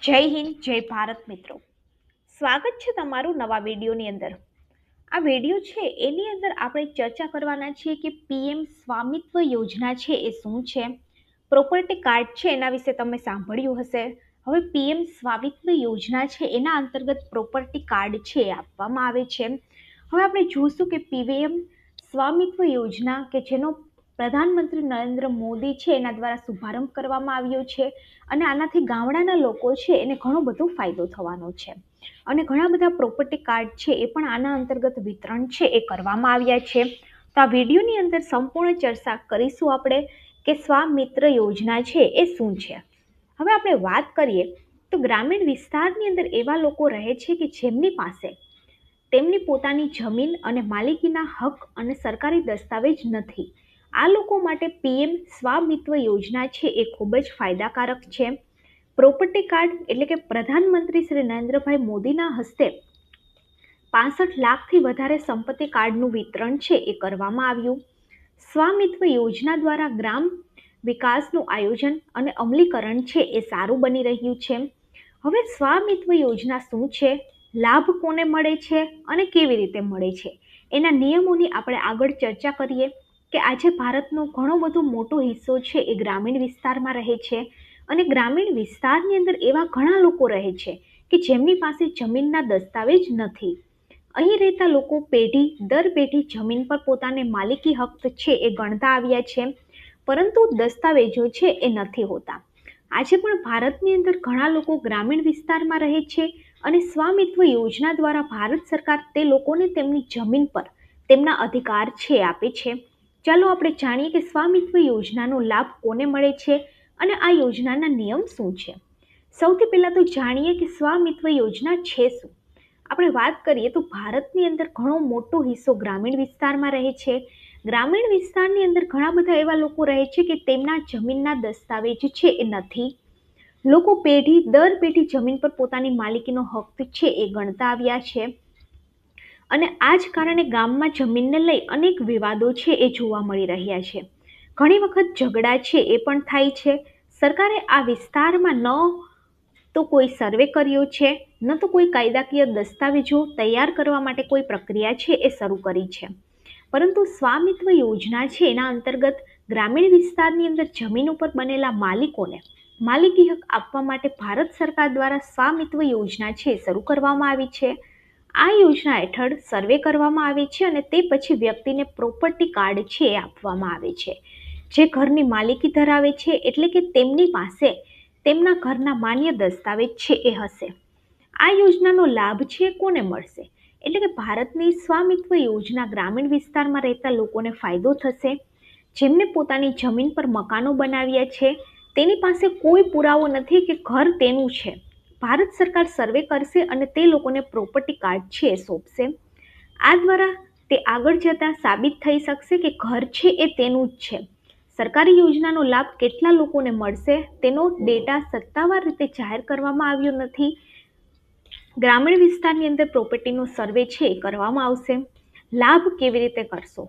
જય હિન્દ જય ભારત મિત્રો, સ્વાગત છે તમારું નવા વિડીયોની અંદર। આ વિડીયો છે એની અંદર આપણે ચર્ચા કરવાના છીએ કે પીએમ સ્વામિત્વ યોજના છે એ શું છે। પ્રોપર્ટી કાર્ડ છે એના વિશે તમે સાંભળ્યું હશે। હવે પીએમ સ્વામિત્વ યોજના છે એના અંતર્ગત પ્રોપર્ટી કાર્ડ છે એ આપવામાં આવે છે। હવે આપણે જોઈશું કે પીએમ સ્વામિત્વ યોજના કે જેનો પ્રધાનમંત્રી નરેન્દ્ર મોદી છે એના દ્વારા શુભારંભ કરવામાં આવ્યો છે અને આનાથી ગામડાના લોકો છે એને ઘણો બધો ફાયદો થવાનો છે અને ઘણા બધા પ્રોપર્ટી કાર્ડ છે એ પણ આના અંતર્ગત વિતરણ છે એ કરવામાં આવ્યા છે। તો આ વિડીયોની અંદર સંપૂર્ણ ચર્ચા કરીશું આપણે કે સ્વામિત્ર યોજના છે એ શું છે। હવે આપણે વાત કરીએ તો ગ્રામીણ વિસ્તારની અંદર એવા લોકો રહે છે કે જેમની પાસે તેમની પોતાની જમીન અને માલિકીના હક અને સરકારી દસ્તાવેજ નથી। આ લોકો માટે પીએમ સ્વામિત્વ યોજના છે એ ખૂબ જ ફાયદાકારક છે। પ્રોપર્ટી કાર્ડ એટલે કે પ્રધાનમંત્રી શ્રી નરેન્દ્રભાઈ મોદીના હસ્તે 65 લાખથી વધારે સંપત્તિ કાર્ડનું વિતરણ છે એ કરવામાં આવ્યું। સ્વામિત્વ યોજના દ્વારા ગ્રામ વિકાસનું આયોજન અને અમલીકરણ છે એ સારું બની રહ્યું છે। હવે સ્વામિત્વ યોજના શું છે, લાભ કોને મળે છે અને કેવી રીતે મળે છે, એના નિયમોની આપણે આગળ ચર્ચા કરીએ કે આજે ભારતનો ઘણો બધો મોટો હિસ્સો છે એ ગ્રામીણ વિસ્તારમાં રહે છે અને ગ્રામીણ વિસ્તારની અંદર એવા ઘણા લોકો રહે છે કે જેમની પાસે જમીનના દસ્તાવેજ નથી। અહીં રહેતા લોકો પેઢી દર પેઢી જમીન પર પોતાને માલિકી હક છે એ ગણતા આવ્યા છે, પરંતુ દસ્તાવેજો છે એ નથી હોતા। આજે પણ ભારતની અંદર ઘણા લોકો ગ્રામીણ વિસ્તારમાં રહે છે અને સ્વામિત્વ યોજના દ્વારા ભારત સરકાર તે લોકોને તેમની જમીન પર તેમના અધિકાર છે આપે છે। ચાલો આપણે જાણીએ કે સ્વામિત્વ યોજનાનો લાભ કોને મળે છે અને આ યોજનાના નિયમ શું છે। સૌથી પહેલાં તો જાણીએ કે સ્વામિત્વ યોજના છે શું। આપણે વાત કરીએ તો ભારતની અંદર ઘણો મોટો હિસ્સો ગ્રામીણ વિસ્તારમાં રહે છે। ગ્રામીણ વિસ્તારની અંદર ઘણા બધા એવા લોકો રહે છે કે તેમના જમીનના દસ્તાવેજ છે એ નથી। લોકો પેઢી દર પેઢી જમીન પર પોતાની માલિકીનો હક છે એ ગણતા આવ્યા છે અને આ જ કારણે ગામમાં જમીનને લઈ અનેક વિવાદો છે એ જોવા મળી રહ્યા છે। ઘણી વખત ઝઘડા છે એ પણ થાય છે। સરકારે આ વિસ્તારમાં ન તો કોઈ સર્વે કર્યો છે, ન તો કોઈ કાયદાકીય દસ્તાવેજો તૈયાર કરવા માટે કોઈ પ્રક્રિયા છે એ શરૂ કરી છે, પરંતુ સ્વામિત્વ યોજના છે એના અંતર્ગત ગ્રામીણ વિસ્તારની અંદર જમીન ઉપર બનેલા માલિકોને માલિકી હક આપવા માટે ભારત સરકાર દ્વારા સ્વામિત્વ યોજના છે શરૂ કરવામાં આવી છે। આ યોજના હેઠળ સર્વે કરવામાં આવે છે અને તે પછી વ્યક્તિને પ્રોપર્ટી કાર્ડ છે એ આપવામાં આવે છે। જે ઘરની માલિકી ધરાવે છે એટલે કે તેમની પાસે તેમના ઘરના માન્ય દસ્તાવેજ છે એ હશે। આ યોજનાનો લાભ છે કોને મળશે એટલે કે ભારતની સ્વામિત્વ યોજના ગ્રામીણ વિસ્તારમાં રહેતા લોકોને ફાયદો થશે। જેમને પોતાની જમીન પર મકાનો બનાવ્યા છે તેની પાસે કોઈ પુરાવો નથી કે ઘર તેનું છે, ભારત સરકાર સર્વે કરશે અને તે લોકોને પ્રોપર્ટી કાર્ડ છે એ સોંપશે। આ દ્વારા તે આગળ જતાં સાબિત થઈ શકશે કે ઘર છે એ તેનું જ છે। સરકારી યોજનાનો લાભ કેટલા લોકોને મળશે તેનો ડેટા સત્તાવાર રીતે જાહેર કરવામાં આવ્યો નથી। ગ્રામીણ વિસ્તારની અંદર પ્રોપર્ટીનો સર્વે છે એ કરવામાં આવશે। લાભ કેવી રીતે કરશો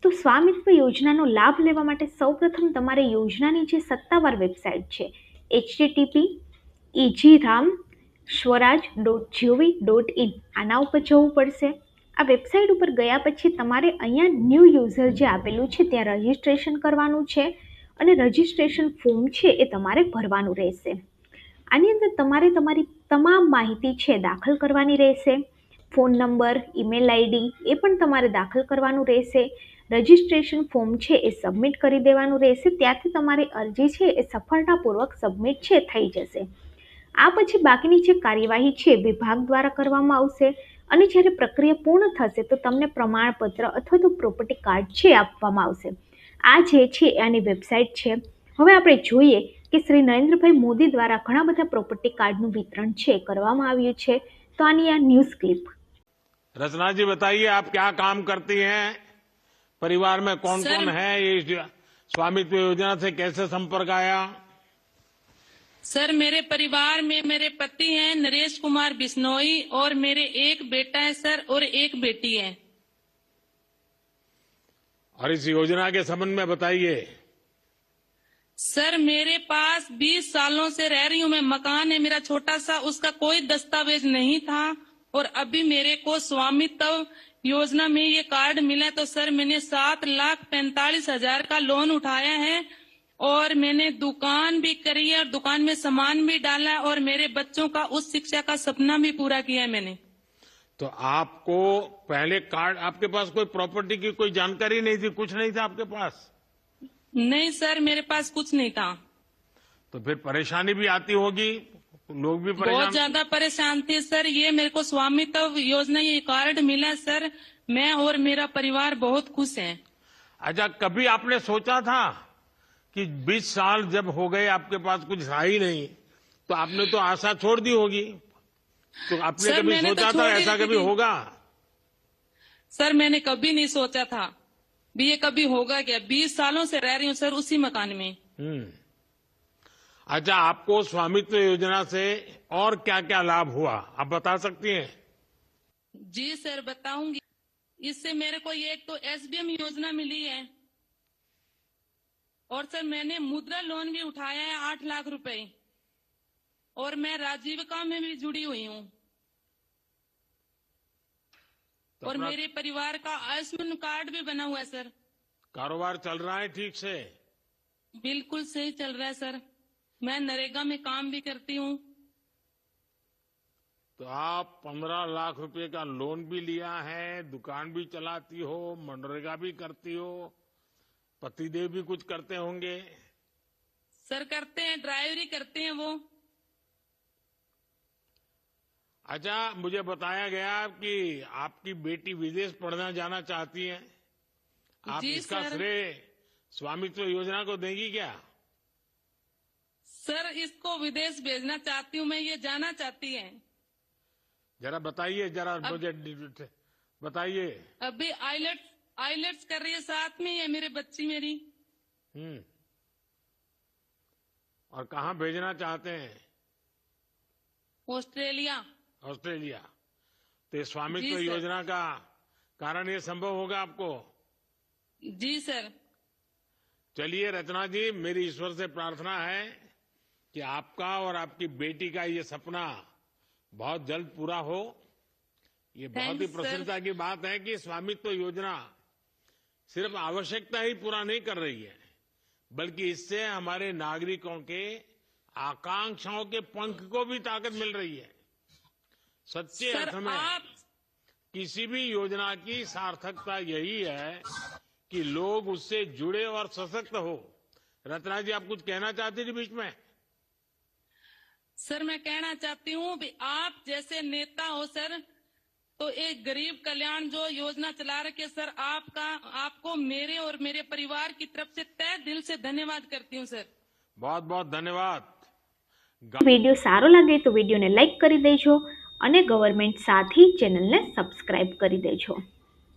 તો સ્વામિત્વ યોજનાનો લાભ લેવા માટે સૌપ્રથમ તમારે યોજનાની જે સત્તાવાર વેબસાઇટ છે http://egramswaraj.gov.in આના ઉપર જવું પડશે। આ વેબસાઇટ ઉપર ગયા પછી તમારે અહીંયા ન્યૂ યુઝર જે આપેલું છે ત્યાં રજિસ્ટ્રેશન કરવાનું છે અને રજિસ્ટ્રેશન ફોર્મ છે એ તમારે ભરવાનું રહેશે। આની અંદર તમારે તમારી તમામ માહિતી છે દાખલ કરવાની રહેશે। Phone number, email ID A પણ તમારે દાખલ કરવાનું રહેશે। રજિસ્ટ્રેશન ફોર્મ છે એ સબમિટ કરી દેવાનું રહેશે। ત્યાંથી તમારી અરજી છે એ સફળતાપૂર્વક સબમિટ છે થઈ જશે। આ પછી બાકીની જે કાર્યવાહી છે વિભાગ દ્વારા કરવામાં આવશે અને જ્યારે પ્રક્રિયા પૂર્ણ થશે તો તમને પ્રમાણપત્ર અથવા તો પ્રોપર્ટી કાર્ડ છે આપવામાં આવશે। આ જે છે આની વેબસાઇટ છે। હવે આપણે જોઈએ કે શ્રી નરેન્દ્રભાઈ મોદી દ્વારા ઘણા બધા પ્રોપર્ટી કાર્ડનું વિતરણ છે કરવામાં આવ્યું છે। તો આની આ ન્યૂઝ ક્લિપ। रचना जी बताइए, आप क्या काम करती हैं, परिवार में कौन सर, कौन है, ये स्वामित्व योजना से कैसे संपर्क आया। सर मेरे परिवार में मेरे पति हैं नरेश कुमार बिश्नोई और मेरे एक बेटा है सर और एक बेटी है। और इस योजना के संबंध में बताइए। सर मेरे पास 20 सालों से रह रही हूँ मैं। मकान है मेरा छोटा सा, उसका कोई दस्तावेज नहीं था और अभी मेरे को स्वामित्व योजना में ये कार्ड मिला। तो सर मैंने 7,45,000 का लोन उठाया है और मैंने दुकान भी करी है और दुकान में सामान भी डाला है और मेरे बच्चों का उच्च शिक्षा का सपना भी पूरा किया है मैंने। तो आपको पहले कार्ड, आपके पास कोई प्रॉपर्टी की कोई जानकारी नहीं थी, कुछ नहीं था आपके पास? नहीं सर, मेरे पास कुछ नहीं था। तो फिर परेशानी भी आती होगी, लोग भी बहुत परेशान। ज्यादा परेशान थे सर। ये मेरे को स्वामित्व योजना ये कार्ड मिला सर, मैं और मेरा परिवार बहुत खुश हैं। अच्छा, कभी आपने सोचा था कि 20 साल जब हो गए आपके पास कुछ रहा ही नहीं, तो आपने तो आशा छोड़ दी होगी? तो आपने सर, कभी मैंने तो सोचा छोड़ था ही ऐसा दी कभी थी। होगा? सर मैंने कभी नहीं सोचा था भी ये कभी होगा क्या। 20 सालों से रह रही हूँ सर उसी मकान में। अच्छा, आपको स्वामित्व योजना से और क्या क्या लाभ हुआ, आप बता सकती हैं? जी सर बताऊंगी। इससे मेरे को ये एक तो SBM योजना मिली है और सर मैंने मुद्रा लोन भी उठाया है 8 लाख रुपए और मैं राजीविका में भी जुड़ी हुई हूँ और अपना मेरे परिवार का आयुष्मान कार्ड भी बना हुआ है सर। कारोबार चल रहा है ठीक से? बिल्कुल सही चल रहा है सर। मैं नरेगा में काम भी करती हूँ। तो आप 15 लाख रुपए का लोन भी लिया है, दुकान भी चलाती हो, मनरेगा भी करती हो, पतिदेव भी कुछ करते होंगे? सर करते हैं, ड्राइवरी करते हैं वो। अच्छा, मुझे बताया गया कि आपकी बेटी विदेश पढ़ना जाना चाहती है, आप जी इसका सर। श्रेय स्वामित्व योजना को देंगी क्या? सर इसको विदेश भेजना चाहती हूँ मैं, ये जाना चाहती है। जरा बताइए, जरा मुझे बताइए। अभी आइलेट्स कर रही है, साथ में ही है मेरे बच्ची मेरी। और कहाँ भेजना चाहते हैं? ऑस्ट्रेलिया। ऑस्ट्रेलिया। तो ये स्वामित्व जी सर। योजना का कारण ये संभव होगा आपको? जी सर। चलिए रचना जी, मेरी ईश्वर से प्रार्थना है कि आपका और आपकी बेटी का ये सपना बहुत जल्द पूरा हो। ये बहुत ही थैंक्स, सर। प्रसन्नता की बात है कि स्वामित्व योजना सिर्फ आवश्यकता ही पूरा नहीं कर रही है, बल्कि इससे हमारे नागरिकों के आकांक्षाओं के पंख को भी ताकत मिल रही है। सच्चे सर अर्थ में आप किसी भी योजना की सार्थकता यही है कि लोग उससे जुड़े और सशक्त हो। रत्ना जी, आप कुछ कहना चाहती थी बीच में? सर मैं कहना चाहती हूँ भी आप जैसे नेता हो सर, तो एक गरीब कल्याण जो योजना चला रखे सर, आपको मेरे और मेरे परिवार की तरफ से तहे दिल से धन्यवाद करती हूँ सर। बहुत बहुत धन्यवाद। વિડીયો સારો લાગે તો વિડીયોને લાઈક કરી દેજો અને ગવર્મેન્ટ સાથી ચેનલને સબસ્ક્રાઇબ કરી દેજો।